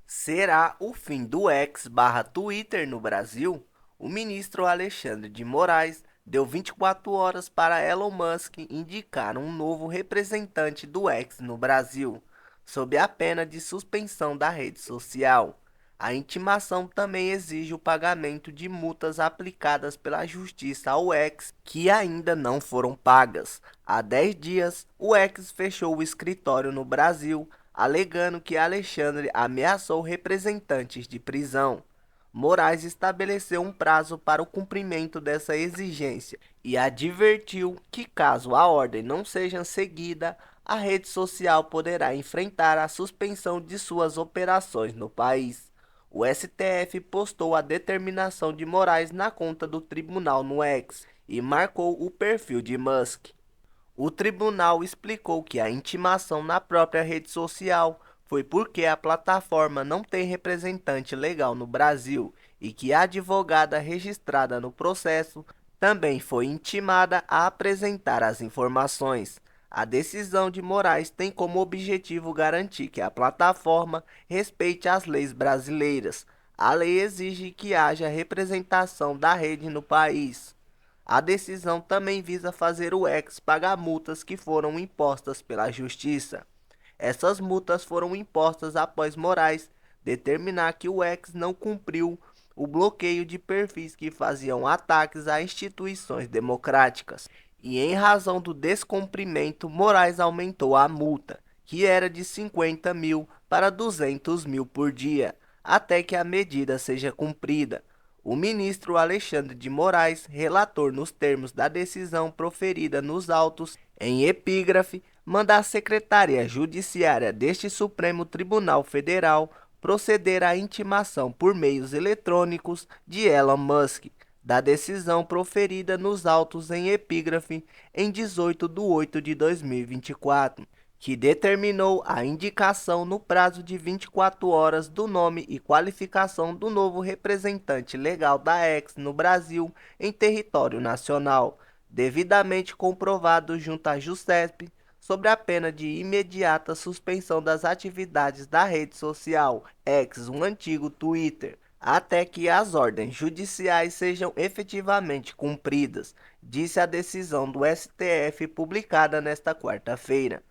Será o fim do X/Twitter no Brasil? O ministro Alexandre de Moraes deu 24 horas para Elon Musk indicar um novo representante do X no Brasil, sob a pena de suspensão da rede social. A intimação também exige o pagamento de multas aplicadas pela Justiça ao X, que ainda não foram pagas. Há 10 dias, o X fechou o escritório no Brasil, alegando que Alexandre ameaçou representantes de prisão. Moraes estabeleceu um prazo para o cumprimento dessa exigência e advertiu que, caso a ordem não seja seguida, a rede social poderá enfrentar a suspensão de suas operações no país. O STF postou a determinação de Moraes na conta do tribunal no X e marcou o perfil de Musk. O tribunal explicou que a intimação na própria rede social foi porque a plataforma não tem representante legal no Brasil e que a advogada registrada no processo também foi intimada a apresentar as informações. A decisão de Moraes tem como objetivo garantir que a plataforma respeite as leis brasileiras. A lei exige que haja representação da rede no país. A decisão também visa fazer o X pagar multas que foram impostas pela Justiça. Essas multas foram impostas após Moraes determinar que o X não cumpriu o bloqueio de perfis que faziam ataques a instituições democráticas. E em razão do descumprimento, Moraes aumentou a multa, que era de 50 mil para 200 mil por dia, até que a medida seja cumprida. O ministro Alexandre de Moraes, relator nos termos da decisão proferida nos autos em epígrafe, manda a Secretaria Judiciária deste Supremo Tribunal Federal proceder à intimação por meios eletrônicos de Elon Musk, da decisão proferida nos autos em epígrafe em 18 de 8 de 2024, que determinou a indicação no prazo de 24 horas do nome e qualificação do novo representante legal da X no Brasil em território nacional, devidamente comprovado junto à JUSEP, sobre a pena de imediata suspensão das atividades da rede social X, um antigo Twitter, até que as ordens judiciais sejam efetivamente cumpridas, disse a decisão do STF publicada nesta quarta-feira.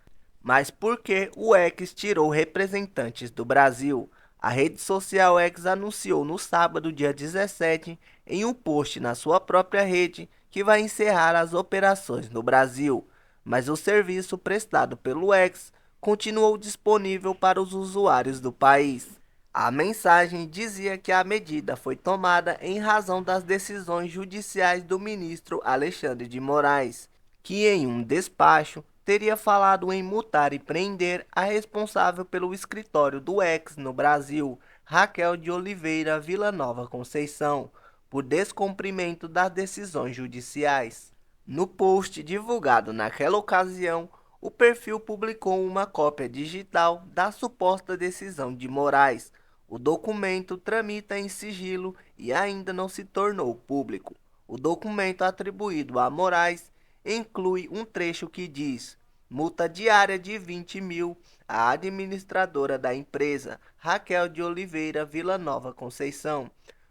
Mas por que o X tirou representantes do Brasil? A rede social X anunciou no sábado, dia 17, em um post na sua própria rede, que vai encerrar as operações no Brasil, mas o serviço prestado pelo X continuou disponível para os usuários do país. A mensagem dizia que a medida foi tomada em razão das decisões judiciais do ministro Alexandre de Moraes, que em um despacho teria falado em multar e prender a responsável pelo escritório do X no Brasil, Raquel de Oliveira Villanova Conceição, por descumprimento das decisões judiciais. No post divulgado naquela ocasião, o perfil publicou uma cópia digital da suposta decisão de Moraes. O documento tramita em sigilo e ainda não se tornou público. O documento atribuído a Moraes inclui um trecho que diz: multa diária de 20 mil à administradora da empresa, Raquel de Oliveira Villanova Conceição,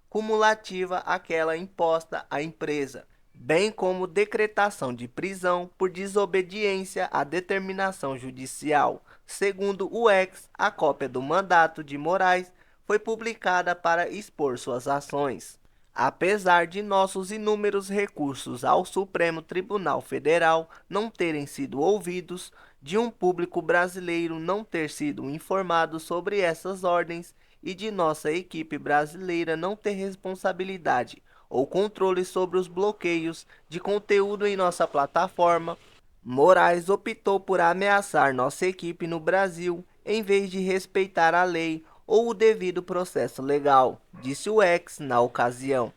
cumulativa àquela imposta à empresa, bem como decretação de prisão por desobediência à determinação judicial. Segundo o X, a cópia do mandato de Moraes foi publicada para expor suas ações. Apesar de nossos inúmeros recursos ao Supremo Tribunal Federal não terem sido ouvidos, de um público brasileiro não ter sido informado sobre essas ordens e de nossa equipe brasileira não ter responsabilidade ou controle sobre os bloqueios de conteúdo em nossa plataforma, Moraes optou por ameaçar nossa equipe no Brasil em vez de respeitar a lei ou o devido processo legal, disse o X na ocasião.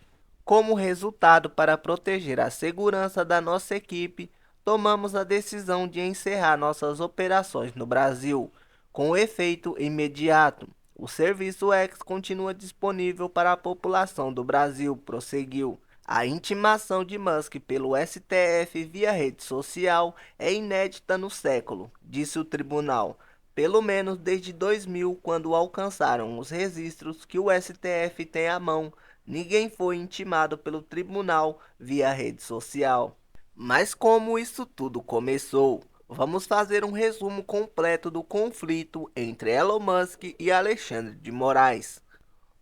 Como resultado, para proteger a segurança da nossa equipe, tomamos a decisão de encerrar nossas operações no Brasil, com efeito imediato. O serviço X continua disponível para a população do Brasil, prosseguiu. A intimação de Musk pelo STF via rede social é inédita no século, disse o tribunal. pelo menos desde 2000, quando alcançaram os registros que o STF tem à mão. Ninguém foi intimado pelo tribunal via rede social. Mas como isso tudo começou? Vamos fazer um resumo completo do conflito entre Elon Musk e Alexandre de Moraes.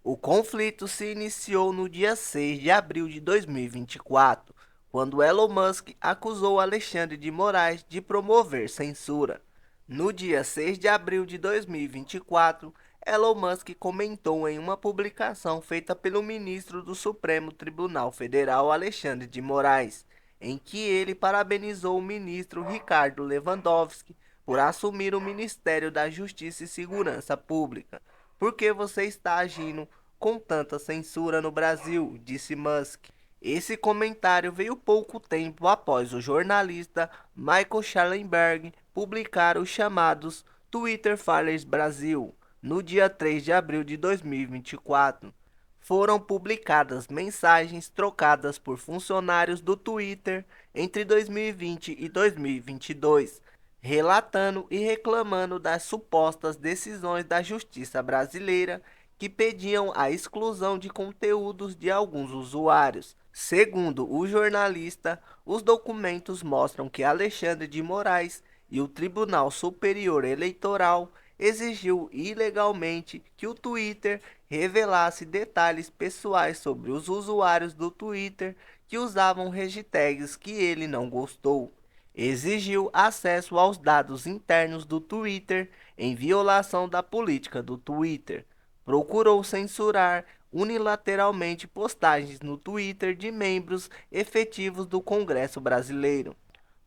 O conflito se iniciou no dia 6 de abril de 2024, quando Elon Musk acusou Alexandre de Moraes de promover censura. No dia 6 de abril de 2024, Elon Musk comentou em uma publicação feita pelo ministro do Supremo Tribunal Federal, Alexandre de Moraes, em que ele parabenizou o ministro Ricardo Lewandowski por assumir o Ministério da Justiça e Segurança Pública. Por que você está agindo com tanta censura no Brasil? Disse Musk. Esse comentário veio pouco tempo após o jornalista Michael Schallenberg publicar os chamados Twitter Files Brasil. No dia 3 de abril de 2024, foram publicadas mensagens trocadas por funcionários do Twitter entre 2020 e 2022, relatando e reclamando das supostas decisões da justiça brasileira que pediam a exclusão de conteúdos de alguns usuários. Segundo o jornalista, os documentos mostram que Alexandre de Moraes e o Tribunal Superior Eleitoral exigiu ilegalmente que o Twitter revelasse detalhes pessoais sobre os usuários do Twitter que usavam hashtags que ele não gostou. Exigiu acesso aos dados internos do Twitter em violação da política do Twitter. Procurou censurar unilateralmente postagens no Twitter de membros efetivos do Congresso Brasileiro.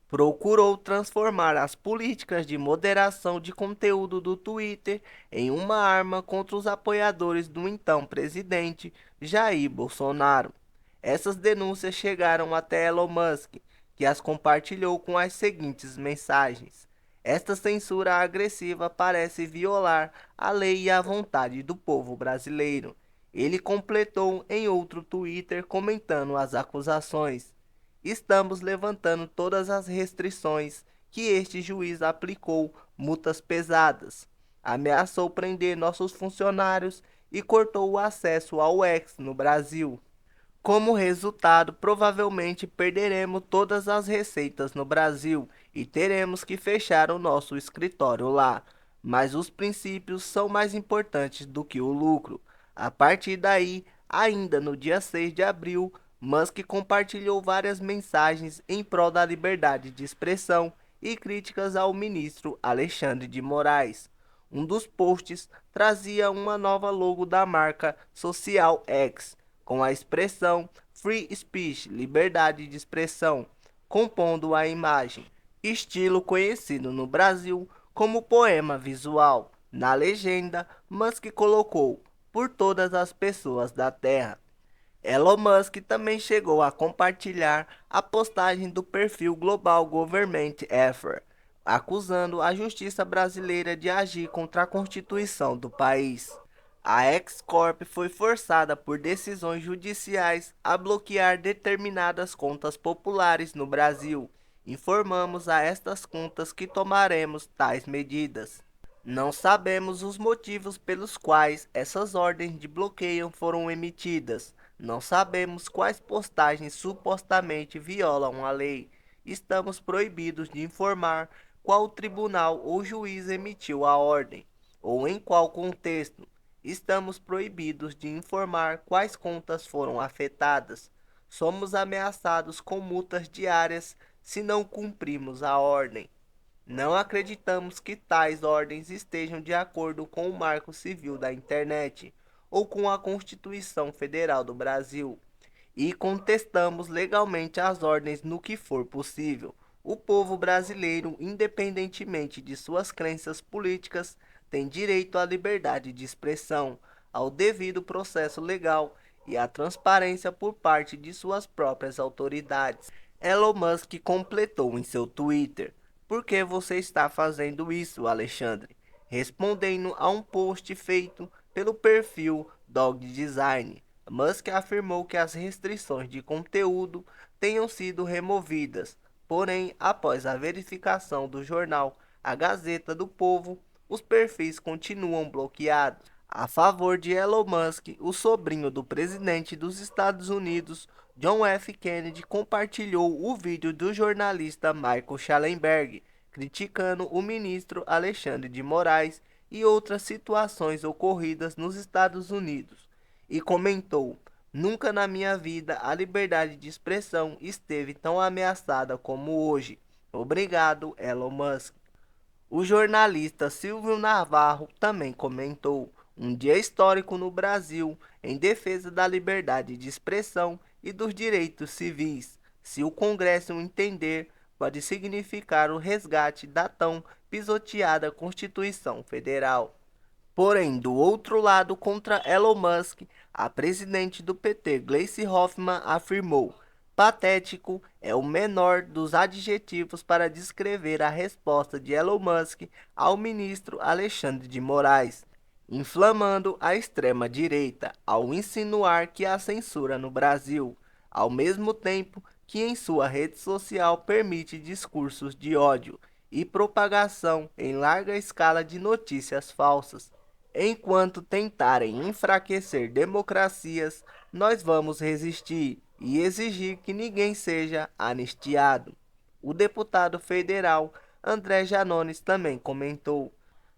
Procurou transformar as políticas de moderação de conteúdo do Twitter em uma arma contra os apoiadores do então presidente Jair Bolsonaro. Essas denúncias chegaram até Elon Musk, que as compartilhou com as seguintes mensagens: esta censura agressiva parece violar a lei e a vontade do povo brasileiro. Ele completou em outro Twitter comentando as acusações: estamos levantando todas as restrições que este juiz aplicou, multas pesadas. Ameaçou prender nossos funcionários e cortou o acesso ao X no Brasil. Como resultado, provavelmente perderemos todas as receitas no Brasil e teremos que fechar o nosso escritório lá. Mas os princípios são mais importantes do que o lucro. A partir daí, ainda no dia 6 de abril, Musk compartilhou várias mensagens em prol da liberdade de expressão e críticas ao ministro Alexandre de Moraes. Um dos posts trazia uma nova logo da marca social X, com a expressão Free Speech, liberdade de expressão, compondo a imagem, estilo conhecido no Brasil como poema visual. Na legenda, Musk colocou por todas as pessoas da Terra. Elon Musk também chegou a compartilhar a postagem do perfil Global Government Effort, acusando a justiça brasileira de agir contra a Constituição do país. A X-Corp foi forçada por decisões judiciais a bloquear determinadas contas populares no Brasil. Informamos a estas contas que tomaremos tais medidas. Não sabemos os motivos pelos quais essas ordens de bloqueio foram emitidas. Não sabemos quais postagens supostamente violam a lei. Estamos proibidos de informar qual tribunal ou juiz emitiu a ordem, ou em qual contexto. Estamos proibidos de informar quais contas foram afetadas. Somos ameaçados com multas diárias se não cumprimos a ordem. Não acreditamos que tais ordens estejam de acordo com o Marco Civil da Internet ou com a Constituição Federal do Brasil e contestamos legalmente as ordens no que for possível. O povo brasileiro, independentemente de suas crenças políticas, tem direito à liberdade de expressão, ao devido processo legal e à transparência por parte de suas próprias autoridades. Elon Musk completou em seu Twitter: por que você está fazendo isso, Alexandre? Respondendo a um post feito pelo perfil Dog Design, Musk afirmou que as restrições de conteúdo tenham sido removidas, porém, após a verificação do jornal A Gazeta do Povo, os perfis continuam bloqueados. A favor de Elon Musk, o sobrinho do presidente dos Estados Unidos, John F. Kennedy, compartilhou o vídeo do jornalista Michael Schallenberg, criticando o ministro Alexandre de Moraes e outras situações ocorridas nos Estados Unidos, e comentou: "Nunca na minha vida a liberdade de expressão esteve tão ameaçada como hoje. Obrigado, Elon Musk." O jornalista Silvio Navarro também comentou: "Um dia histórico no Brasil em defesa da liberdade de expressão e dos direitos civis. Se o Congresso entender, pode significar o resgate da tão pisoteada Constituição Federal." Porém, do outro lado, contra Elon Musk, a presidente do PT, Gleisi Hoffmann, afirmou: "Patético é o menor dos adjetivos para descrever a resposta de Elon Musk ao ministro Alexandre de Moraes, inflamando a extrema-direita ao insinuar que há censura no Brasil, ao mesmo tempo que em sua rede social permite discursos de ódio e propagação em larga escala de notícias falsas. Enquanto tentarem enfraquecer democracias, nós vamos resistir e exigir que ninguém seja anistiado." O deputado federal André Janones também comentou: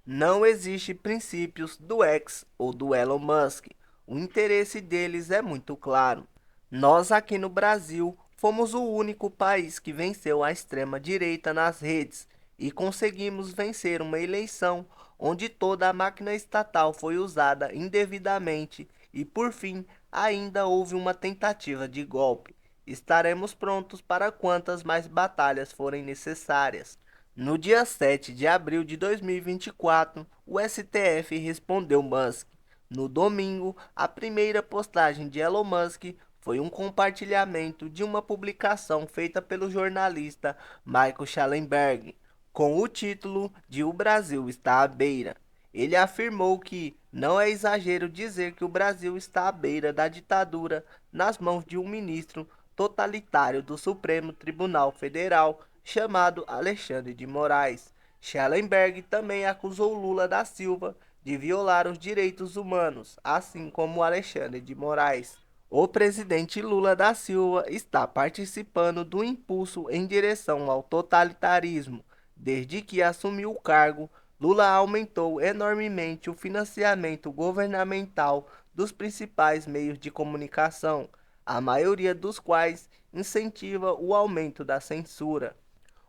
"Não existe princípios do X ou do Elon Musk. O interesse deles é muito claro. Nós aqui no Brasil fomos o único país que venceu a extrema-direita nas redes e conseguimos vencer uma eleição onde toda a máquina estatal foi usada indevidamente e, por fim, ainda houve uma tentativa de golpe. Estaremos prontos para quantas mais batalhas forem necessárias." No dia 7 de abril de 2024, o STF respondeu Musk. No domingo, a primeira postagem de Elon Musk foi um compartilhamento de uma publicação feita pelo jornalista Michael Schallenberg, com o título de "O Brasil está à beira." Ele afirmou que não é exagero dizer que o Brasil está à beira da ditadura nas mãos de um ministro totalitário do Supremo Tribunal Federal chamado Alexandre de Moraes. Schallenberg também acusou Lula da Silva de violar os direitos humanos, assim como Alexandre de Moraes. O presidente Lula da Silva está participando do impulso em direção ao totalitarismo. Desde que assumiu o cargo, Lula aumentou enormemente o financiamento governamental dos principais meios de comunicação, a maioria dos quais incentiva o aumento da censura.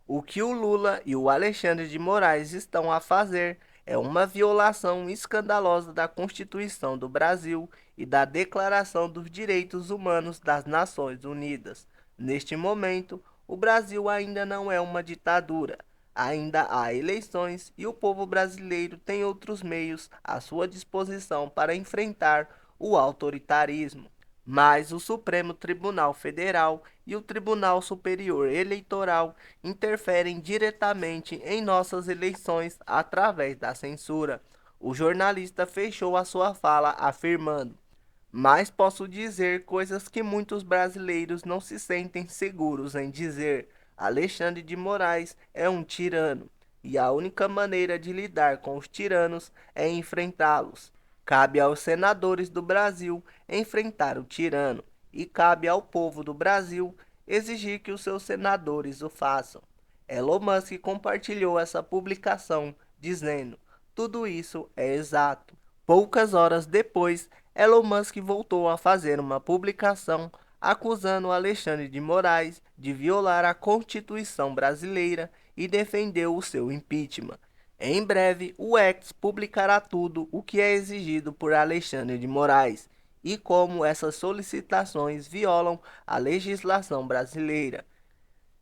O que o Lula e o Alexandre de Moraes estão a fazer é uma violação escandalosa da Constituição do Brasil e da Declaração dos Direitos Humanos das Nações Unidas. Neste momento, o Brasil ainda não é uma ditadura. Ainda há eleições e o povo brasileiro tem outros meios à sua disposição para enfrentar o autoritarismo. Mas o Supremo Tribunal Federal e o Tribunal Superior Eleitoral interferem diretamente em nossas eleições através da censura. O jornalista fechou a sua fala afirmando: "Mas posso dizer coisas que muitos brasileiros não se sentem seguros em dizer. Alexandre de Moraes é um tirano, e a única maneira de lidar com os tiranos é enfrentá-los. Cabe aos senadores do Brasil enfrentar o tirano, e cabe ao povo do Brasil exigir que os seus senadores o façam." Elon Musk compartilhou essa publicação dizendo: "Tudo isso é exato." Poucas horas depois, Elon Musk voltou a fazer uma publicação acusando Alexandre de Moraes de violar a Constituição brasileira e defendeu o seu impeachment. Em breve, o X publicará tudo o que é exigido por Alexandre de Moraes e como essas solicitações violam a legislação brasileira.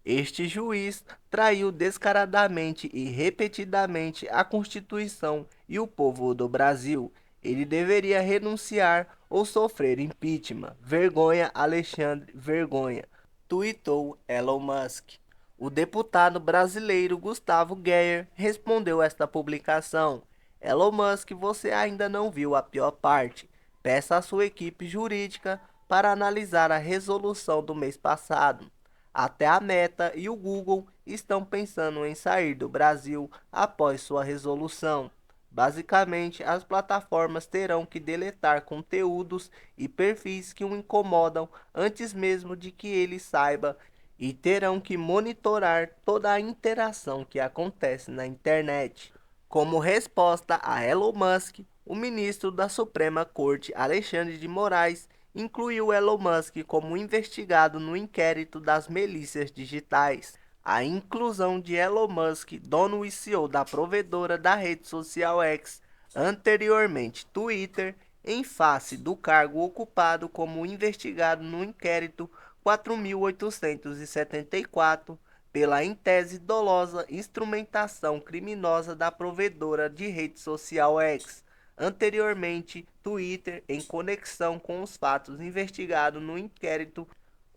Este juiz traiu descaradamente e repetidamente a Constituição e o povo do Brasil. Ele deveria renunciar ou sofrer impeachment. Vergonha, Alexandre, vergonha, tuitou Elon Musk. O deputado brasileiro Gustavo Geyer respondeu esta publicação: "Elon Musk, você ainda não viu a pior parte. Peça à sua equipe jurídica para analisar a resolução do mês passado. Até a Meta e o Google estão pensando em sair do Brasil após sua resolução. Basicamente, as plataformas terão que deletar conteúdos e perfis que o incomodam antes mesmo de que ele saiba e terão que monitorar toda a interação que acontece na internet. Como resposta a Elon Musk, o ministro da Suprema Corte, Alexandre de Moraes, incluiu Elon Musk como investigado no inquérito das milícias digitais. A inclusão de Elon Musk, dono e CEO da provedora da rede social X, anteriormente Twitter, em face do cargo ocupado como investigado no inquérito 4.874 pela em tese dolosa instrumentação criminosa da provedora de rede social X, anteriormente Twitter, em conexão com os fatos investigados no inquérito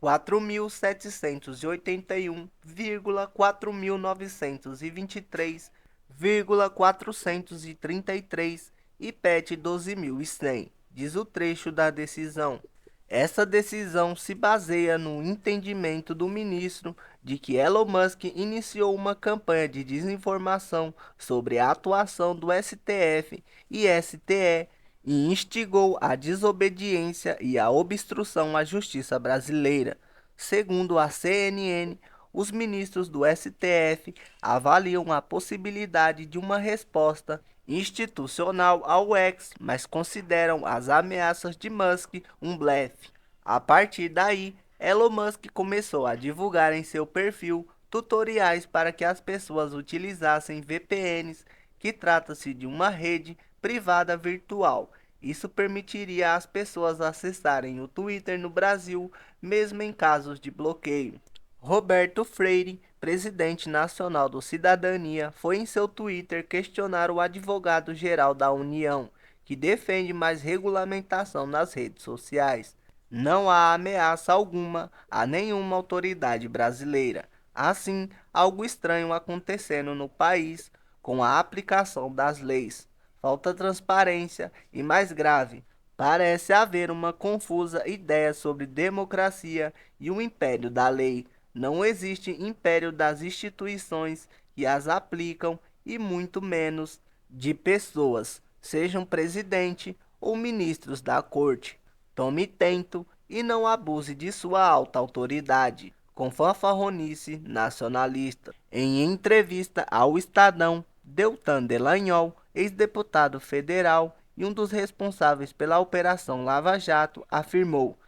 4.781,4.923,433 e PET 12.100, diz o trecho da decisão. Essa decisão se baseia no entendimento do ministro de que Elon Musk iniciou uma campanha de desinformação sobre a atuação do STF e STE e instigou a desobediência e a obstrução à justiça brasileira. Segundo a CNN, os ministros do STF avaliam a possibilidade de uma resposta institucional ao X, mas consideram as ameaças de Musk um blefe. A partir daí, Elon Musk começou a divulgar em seu perfil tutoriais para que as pessoas utilizassem VPNs, que trata-se de uma rede privada virtual. Isso permitiria às pessoas acessarem o Twitter no Brasil, mesmo em casos de bloqueio. Roberto Freire, presidente nacional do Cidadania, foi em seu Twitter questionar o advogado-geral da União, que defende mais regulamentação nas redes sociais. Não há ameaça alguma a nenhuma autoridade brasileira. Assim, algo estranho acontecendo no país com a aplicação das leis. Falta transparência e, mais grave, parece haver uma confusa ideia sobre democracia e o império da lei. Não existe império das instituições que as aplicam e muito menos de pessoas, sejam presidente ou ministros da corte. Tome tento e não abuse de sua alta autoridade, com fanfarronice nacionalista. Em entrevista ao Estadão, Deltan Delagnol, ex-deputado federal e um dos responsáveis pela Operação Lava Jato, afirmou: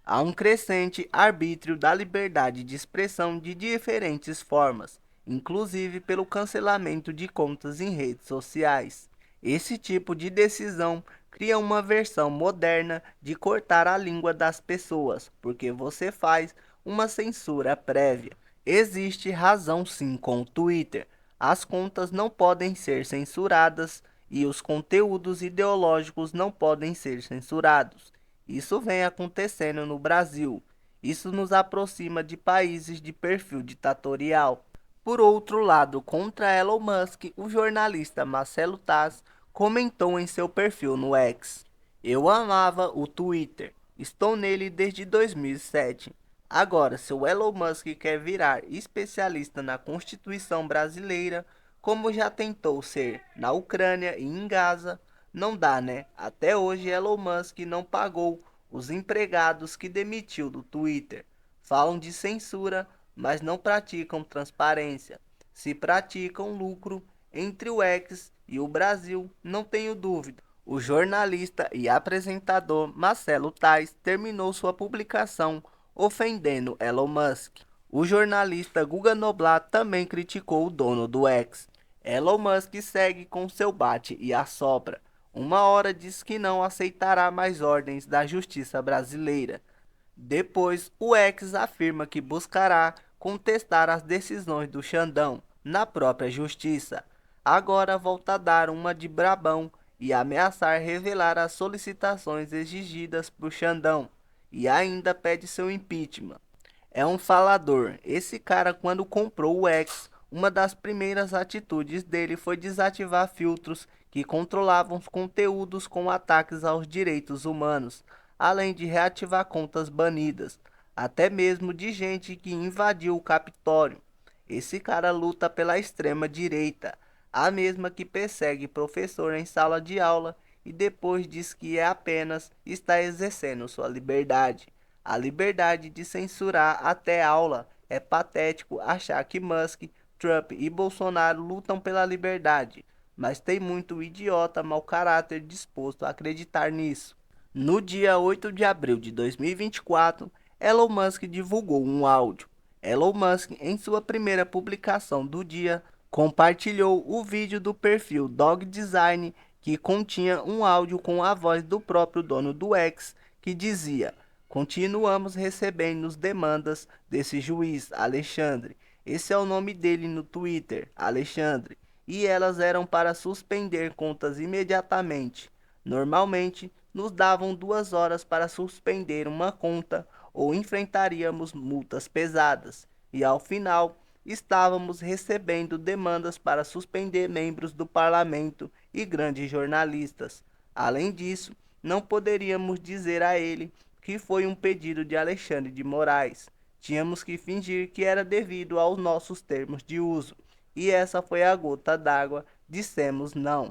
há um crescente arbítrio da liberdade de expressão de diferentes formas, inclusive pelo cancelamento de contas em redes sociais. Esse tipo de decisão cria uma versão moderna de cortar a língua das pessoas, porque você faz uma censura prévia. Existe razão sim com o Twitter. As contas não podem ser censuradas e os conteúdos ideológicos não podem ser censurados. Isso vem acontecendo no Brasil. Isso nos aproxima de países de perfil ditatorial. Por outro lado, contra Elon Musk, o jornalista Marcelo Taz comentou em seu perfil no X: eu amava o Twitter, estou nele desde 2007. Agora, se o Elon Musk quer virar especialista na Constituição brasileira, como já tentou ser na Ucrânia e em Gaza, não dá, né? Até hoje Elon Musk não pagou os empregados que demitiu do Twitter. Falam de censura, mas não praticam transparência. Se praticam lucro entre o X e o Brasil, não tenho dúvida. O jornalista e apresentador Marcelo Tais terminou sua publicação ofendendo Elon Musk. O jornalista Guga Noblat também criticou o dono do X. Elon Musk segue com seu bate e assopra. Uma hora diz que não aceitará mais ordens da justiça brasileira. Depois, o X afirma que buscará contestar as decisões do Xandão na própria justiça. Agora volta a dar uma de brabão e ameaçar revelar as solicitações exigidas por Xandão e ainda pede seu impeachment. É um falador. Esse cara, quando comprou o X, uma das primeiras atitudes dele foi desativar filtros que controlavam os conteúdos com ataques aos direitos humanos, além de reativar contas banidas, até mesmo de gente que invadiu o Capitólio. Esse cara luta pela extrema direita. a mesma que persegue professor em sala de aula e depois diz que é apenas está exercendo sua liberdade. A liberdade de censurar até aula. É patético achar que Musk, Trump e Bolsonaro lutam pela liberdade, mas tem muito idiota mau caráter disposto a acreditar nisso. No dia 8 de abril de 2024, Elon Musk divulgou um áudio. Elon Musk, em sua primeira publicação do dia, compartilhou o vídeo do perfil Dog Design que continha um áudio com a voz do próprio dono do X que dizia: "Continuamos recebendo demandas desse juiz, Alexandre. Esse é o nome dele no Twitter, Alexandre. E elas eram para suspender contas imediatamente. Normalmente, nos davam 2 horas para suspender uma conta ou enfrentaríamos multas pesadas. E ao final, estávamos recebendo demandas para suspender membros do parlamento e grandes jornalistas. Além disso, não poderíamos dizer a ele que foi um pedido de Alexandre de Moraes. Tínhamos que fingir que era devido aos nossos termos de uso. E essa foi a gota d'água. Dissemos não."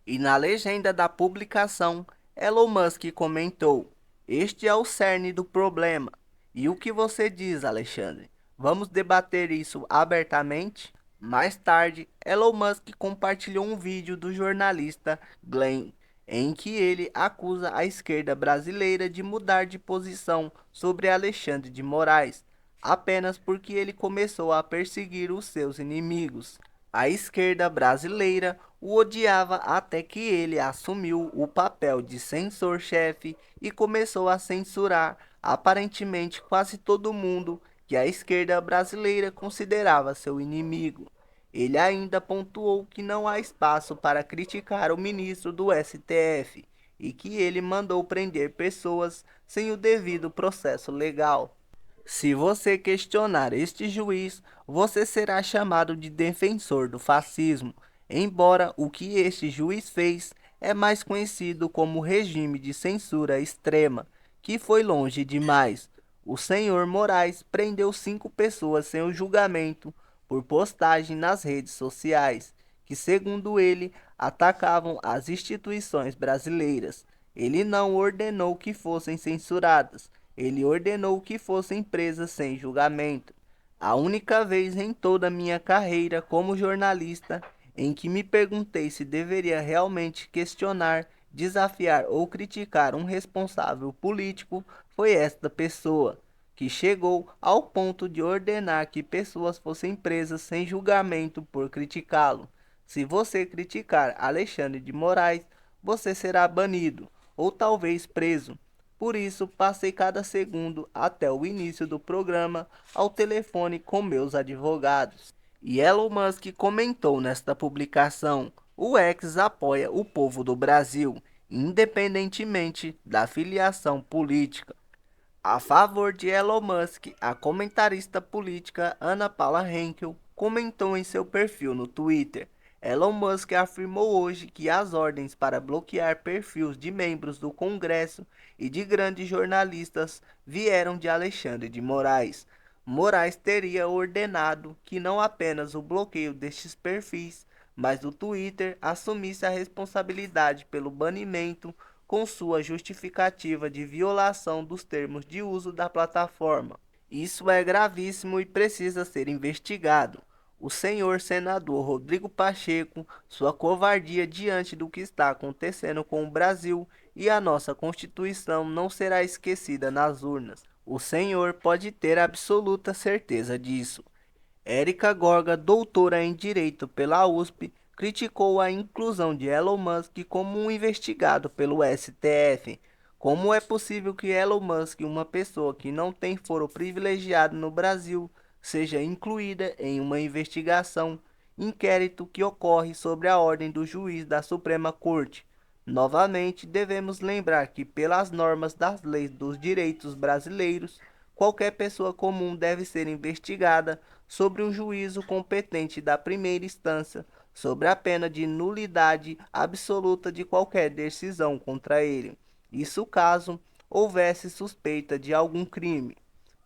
E na legenda da publicação, Elon Musk comentou: "Este é o cerne do problema. E o que você diz, Alexandre? Vamos debater isso abertamente?" Mais tarde, Elon Musk compartilhou um vídeo do jornalista Glenn, em que ele acusa a esquerda brasileira de mudar de posição sobre Alexandre de Moraes, apenas porque ele começou a perseguir os seus inimigos. A esquerda brasileira o odiava até que ele assumiu o papel de censor-chefe e começou a censurar aparentemente quase todo mundo que a esquerda brasileira considerava seu inimigo. Ele ainda pontuou que não há espaço para criticar o ministro do STF e que ele mandou prender pessoas sem o devido processo legal. "Se você questionar este juiz, você será chamado de defensor do fascismo, embora o que este juiz fez é mais conhecido como regime de censura extrema, que foi longe demais. O senhor Moraes prendeu 5 pessoas sem o julgamento por postagem nas redes sociais, que, segundo ele, atacavam as instituições brasileiras. Ele não ordenou que fossem censuradas. Ele ordenou que fossem presas sem julgamento. A única vez em toda a minha carreira como jornalista em que me perguntei se deveria realmente questionar, desafiar ou criticar um responsável político foi esta pessoa, que chegou ao ponto de ordenar que pessoas fossem presas sem julgamento por criticá-lo. Se você criticar Alexandre de Moraes, você será banido ou talvez preso. Por isso, passei cada segundo até o início do programa ao telefone com meus advogados." E Elon Musk comentou nesta publicação: "O X apoia o povo do Brasil, independentemente da filiação política." A favor de Elon Musk, a comentarista política Ana Paula Henkel comentou em seu perfil no Twitter: "Elon Musk afirmou hoje que as ordens para bloquear perfis de membros do Congresso e de grandes jornalistas vieram de Alexandre de Moraes. Moraes teria ordenado que não apenas o bloqueio destes perfis, mas o Twitter assumisse a responsabilidade pelo banimento com sua justificativa de violação dos termos de uso da plataforma. Isso é gravíssimo e precisa ser investigado. O senhor senador Rodrigo Pacheco, sua covardia diante do que está acontecendo com o Brasil e a nossa Constituição não será esquecida nas urnas. O senhor pode ter absoluta certeza disso." Érica Gorga, doutora em Direito pela USP, criticou a inclusão de Elon Musk como um investigado pelo STF. "Como é possível que Elon Musk, uma pessoa que não tem foro privilegiado no Brasil, seja incluída em uma investigação, inquérito que ocorre sobre a ordem do juiz da Suprema Corte? Novamente, devemos lembrar que, pelas normas das leis dos direitos brasileiros, qualquer pessoa comum deve ser investigada sobre um juízo competente da primeira instância, sobre a pena de nulidade absoluta de qualquer decisão contra ele. Isso caso houvesse suspeita de algum crime,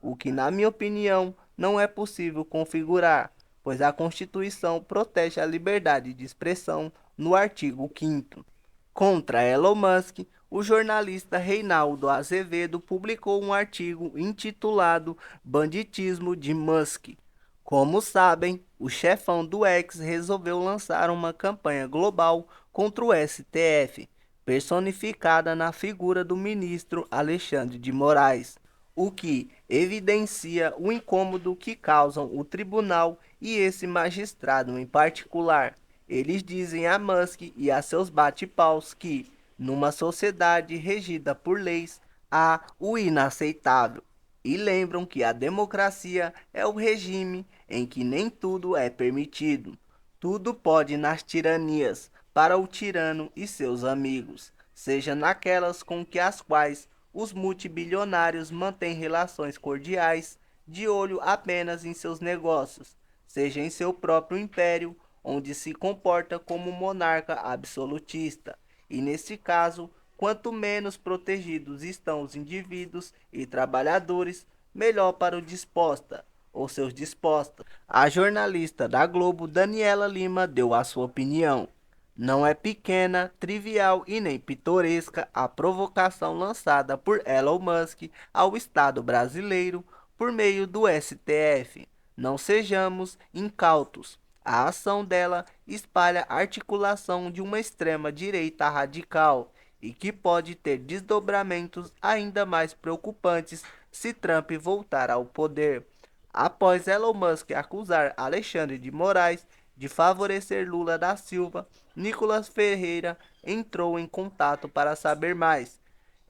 o que, na minha opinião, não é possível configurar. pois a Constituição protege a liberdade de expressão no artigo 5º. Contra Elon Musk, o jornalista Reinaldo Azevedo publicou um artigo intitulado Banditismo de Musk. Como sabem, o chefão do X resolveu lançar uma campanha global contra o STF, personificada na figura do ministro Alexandre de Moraes, o que evidencia o incômodo que causam o tribunal e esse magistrado em particular. Eles dizem a Musk e a seus bate-paus que, numa sociedade regida por leis, há o inaceitável. E lembram que a democracia é o regime em que nem tudo é permitido. Tudo pode nas tiranias, para o tirano e seus amigos, seja naquelas com que as quais os multibilionários mantêm relações cordiais, de olho apenas em seus negócios, seja em seu próprio império, onde se comporta como monarca absolutista. E nesse caso, quanto menos protegidos estão os indivíduos e trabalhadores, melhor para o disposta ou seus dispostas. A jornalista da Globo, Daniela Lima, deu a sua opinião. Não é pequena, trivial e nem pitoresca a provocação lançada por Elon Musk ao Estado brasileiro por meio do STF. Não sejamos incautos. A ação dela espalha a articulação de uma extrema-direita radical e que pode ter desdobramentos ainda mais preocupantes se Trump voltar ao poder. Após Elon Musk acusar Alexandre de Moraes de favorecer Lula da Silva, Nicolas Ferreira entrou em contato para saber mais.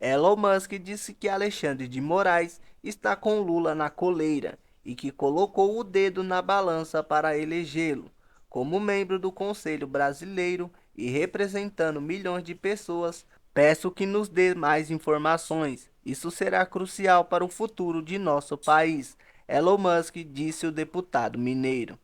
Elon Musk disse que Alexandre de Moraes está com Lula na coleira e que colocou o dedo na balança para elegê-lo. Como membro do Conselho Brasileiro e representando milhões de pessoas, peço que nos dê mais informações. Isso será crucial para o futuro de nosso país. Elon Musk disse o deputado mineiro.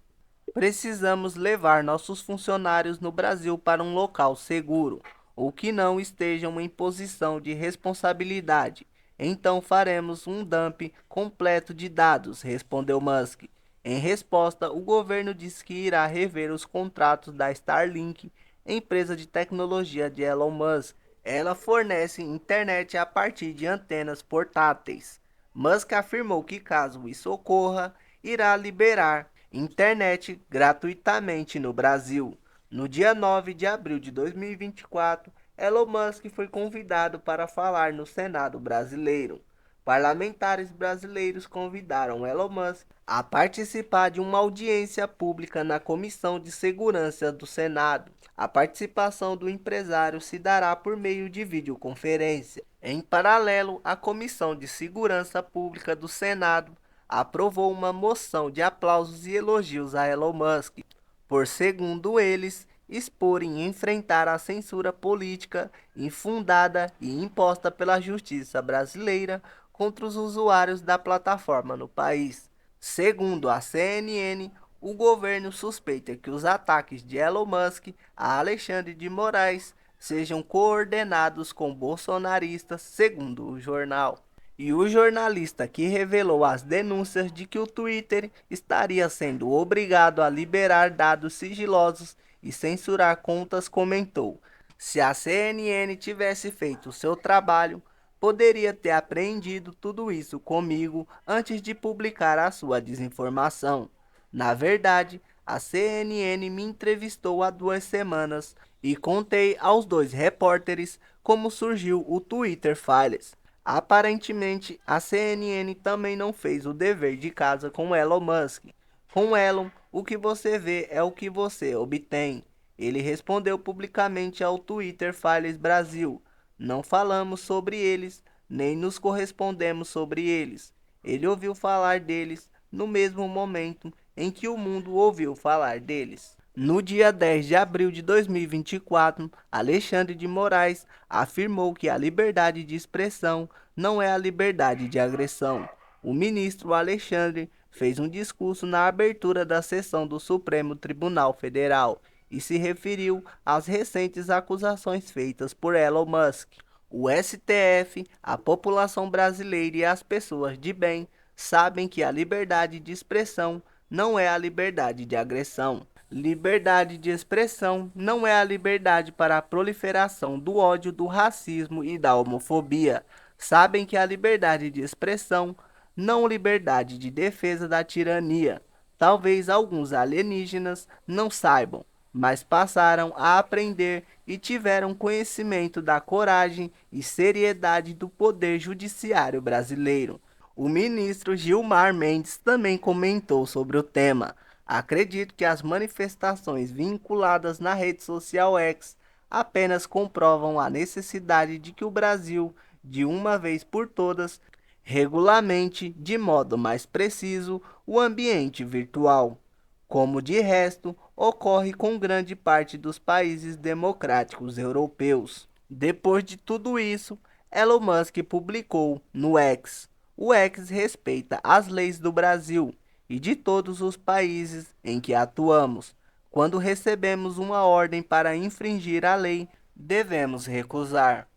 Precisamos levar nossos funcionários no Brasil para um local seguro, ou que não estejam em posição de responsabilidade. Então faremos um dump completo de dados, respondeu Musk. Em resposta, o governo disse que irá rever os contratos da Starlink, empresa de tecnologia de Elon Musk. Ela fornece internet a partir de antenas portáteis. Musk afirmou que, caso isso ocorra, irá liberar internet gratuitamente no Brasil. No dia 9 de abril de 2024, Elon Musk foi convidado para falar no Senado brasileiro. Parlamentares brasileiros convidaram Elon Musk a participar de uma audiência pública na Comissão de Segurança do Senado. A participação do empresário se dará por meio de videoconferência. Em paralelo, a Comissão de Segurança Pública do Senado aprovou uma moção de aplausos e elogios a Elon Musk, por, segundo eles, expor e enfrentar a censura política infundada e imposta pela justiça brasileira contra os usuários da plataforma no país. Segundo a CNN, o governo suspeita que os ataques de Elon Musk a Alexandre de Moraes sejam coordenados com bolsonaristas, segundo o jornal. E o jornalista que revelou as denúncias de que o Twitter estaria sendo obrigado a liberar dados sigilosos e censurar contas comentou: se a CNN tivesse feito seu trabalho, poderia ter apreendido tudo isso comigo antes de publicar a sua desinformação. Na verdade, a CNN me entrevistou há 2 semanas e contei aos 2 repórteres como surgiu o Twitter Files. Aparentemente, a CNN também não fez o dever de casa com Elon Musk. Com Elon, o que você vê é o que você obtém. Ele respondeu publicamente ao Twitter Files Brasil. Não falamos sobre eles, nem nos correspondemos sobre eles. Ele ouviu falar deles no mesmo momento em que o mundo ouviu falar deles. No dia 10 de abril de 2024, Alexandre de Moraes afirmou que a liberdade de expressão não é a liberdade de agressão. O ministro Alexandre fez um discurso na abertura da sessão do Supremo Tribunal Federal e se referiu às recentes acusações feitas por Elon Musk. O STF, a população brasileira e as pessoas de bem sabem que a liberdade de expressão não é a liberdade de agressão. Liberdade de expressão não é a liberdade para a proliferação do ódio, do racismo e da homofobia. Sabem que a liberdade de expressão, não liberdade de defesa da tirania. Talvez alguns alienígenas não saibam, mas passaram a aprender e tiveram conhecimento da coragem e seriedade do poder judiciário brasileiro. O ministro Gilmar Mendes também comentou sobre o tema. Acredito que as manifestações vinculadas na rede social X apenas comprovam a necessidade de que o Brasil, de uma vez por todas, regulamente, de modo mais preciso, o ambiente virtual, como de resto ocorre com grande parte dos países democráticos europeus. Depois de tudo isso, Elon Musk publicou no X: o X respeita as leis do Brasil e de todos os países em que atuamos. Quando recebemos uma ordem para infringir a lei, devemos recusar.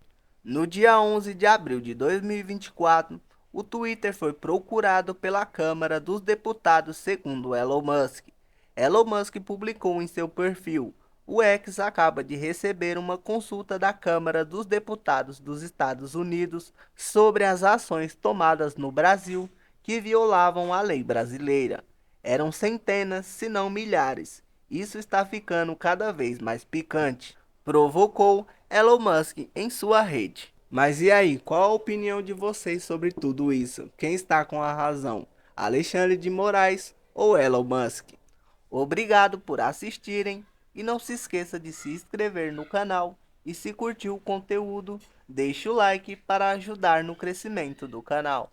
No dia 11 de abril de 2024, o Twitter foi procurado pela Câmara dos Deputados, segundo Elon Musk. Elon Musk publicou em seu perfil: o X acaba de receber uma consulta da Câmara dos Deputados dos Estados Unidos sobre as ações tomadas no Brasil que violavam a lei brasileira. Eram centenas, se não milhares. Isso está ficando cada vez mais picante, provocou Elon Musk em sua rede. Mas e aí, qual a opinião de vocês sobre tudo isso? Quem está com a razão? Alexandre de Moraes ou Elon Musk? Obrigado por assistirem e não se esqueça de se inscrever no canal e se curtiu o conteúdo, deixe o like para ajudar no crescimento do canal.